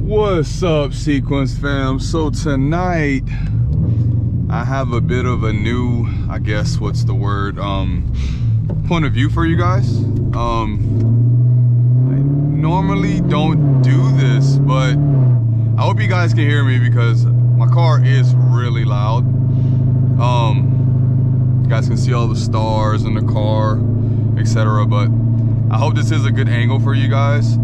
What's up, Sequence fam? So tonight I have a bit of a new, I guess, what's the word, point of view for you guys. I normally don't do this, but I hope you guys can hear me because my car is really loud. You guys can see all the stars in the car, etc. But I hope this is a good angle for you guys.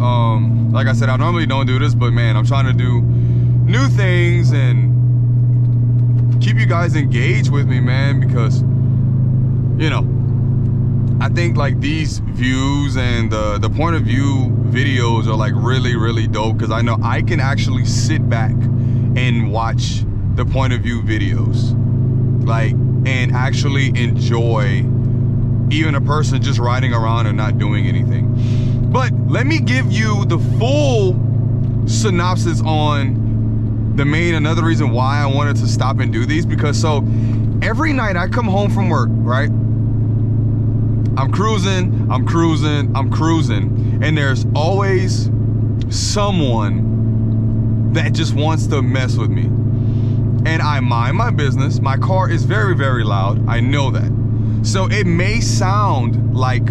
Like I said, I normally don't do this, but man, I'm trying to do new things and keep you guys engaged with me, man, because, you know, I think like these views and the point of view videos are like really dope because I know I can actually sit back and watch the point of view videos, like, and actually enjoy even a person just riding around and not doing anything. But let me give you the full synopsis on the main, another reason why I wanted to stop and do these, because so every night I come home from work, right? I'm cruising, and there's always someone that just wants to mess with me. And I mind my business. My car is very loud. I know that. So it may sound like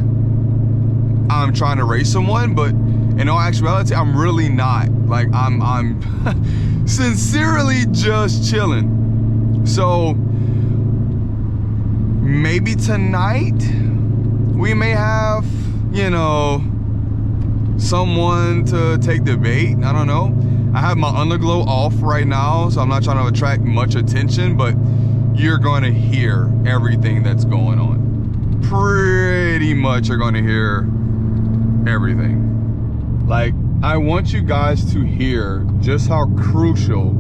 I'm trying to race someone, but in all actuality, I'm really not. Like I'm sincerely just chilling. So maybe tonight we may have, you know, someone to take the bait. I don't know. I have my underglow off right now, so I'm not trying to attract much attention, but you're going to hear everything that's going on. Pretty much you're going to hear everything. Like, I want you guys to hear just how crucial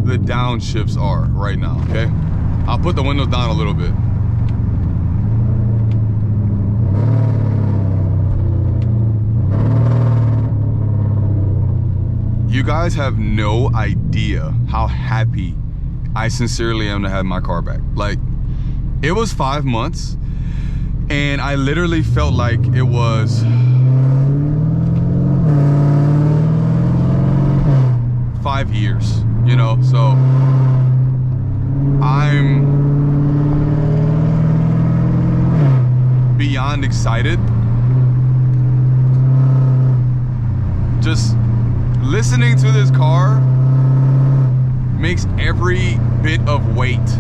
the downshifts are right now, okay? I'll put the windows down a little bit. You guys have no idea how happy I sincerely am to have my car back. Like, it was 5 months and I literally felt like it was 5 years, you know? So I'm beyond excited. Just listening to this car makes every bit of weight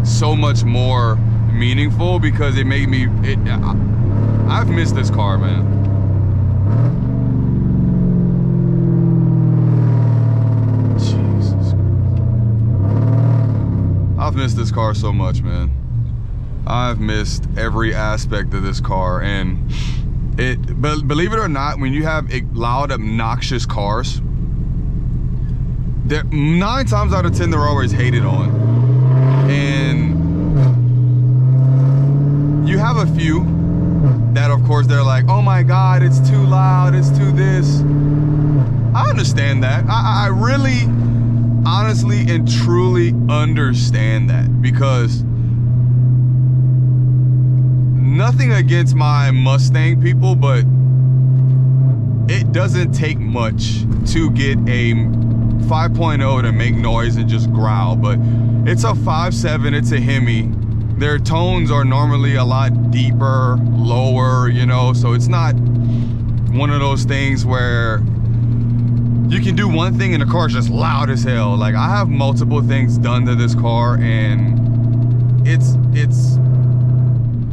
so much more meaningful because it made me, I've missed this car, man. Jesus. I've missed this car so much, man. I've missed every aspect of this car, and but believe it or not, when you have loud, obnoxious cars, 9 times out of 10 they're always hated on. And you have a few that, of course, they're like, oh my God, it's too loud, it's too this. I understand that. I really, honestly and truly understand that, because nothing against my Mustang people, but it doesn't take much to get a 5.0 to make noise and just growl. But it's a 5.7, it's a Hemi. Their tones are normally a lot deeper, lower, you know, so it's not one of those things where you can do one thing and the car's just loud as hell. Like, I have multiple things done to this car, and it's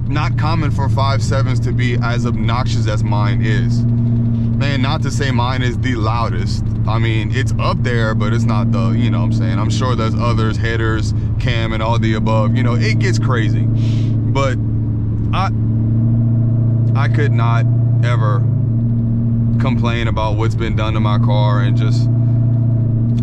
not common for 5.7s to be as obnoxious as mine is. Man, not to say mine is the loudest. I mean, it's up there, but it's not the, you know what I'm saying? I'm sure there's others, headers, cam, and all the above. You know, it gets crazy. But I could not ever complain about what's been done to my car, and just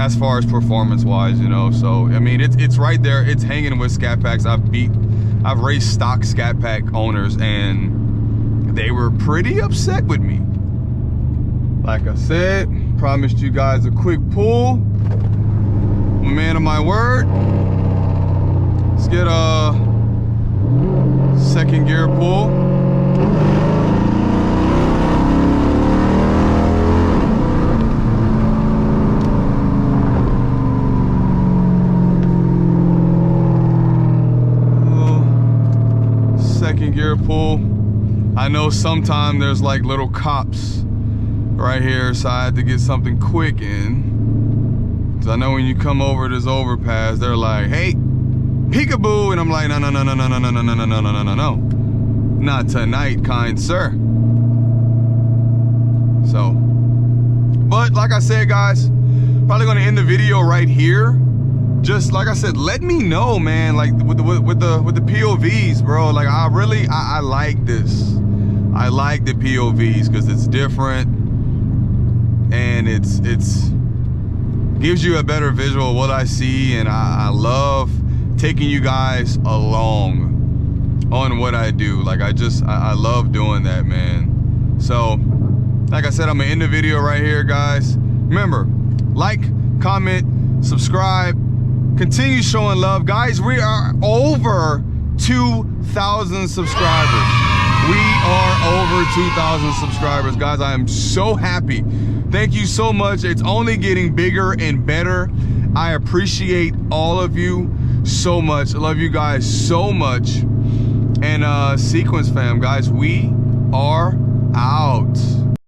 as far as performance-wise, you know. So, I mean, it's right there. It's hanging with Scat Packs. I've raced stock Scat Pack owners, and they were pretty upset with me. Like I said, promised you guys a quick pull. I'm a man of my word. Let's get a second gear pull. second gear pull. I know sometime there's like little cops right here, so I had to get something quick in. Cause I know when you come over this overpass, they're like, hey, peekaboo, and I'm like, no, not tonight, kind sir. So, but like I said, guys, probably gonna end the video right here. Just like I said, let me know, man, like with the POVs, bro. Like I like this. I like the POVs because it's different and it's gives you a better visual of what I see, and I love taking you guys along on what I do. Like I love doing that, man. So like I said, I'm gonna end the video right here, guys. Remember, like, comment, subscribe, continue showing love. Guys, we are over 2,000 subscribers. We are over 2,000 subscribers, guys. I am so happy. Thank you so much. It's only getting bigger and better. I appreciate all of you so much. I love you guys so much. And Sequence fam, guys, we are out.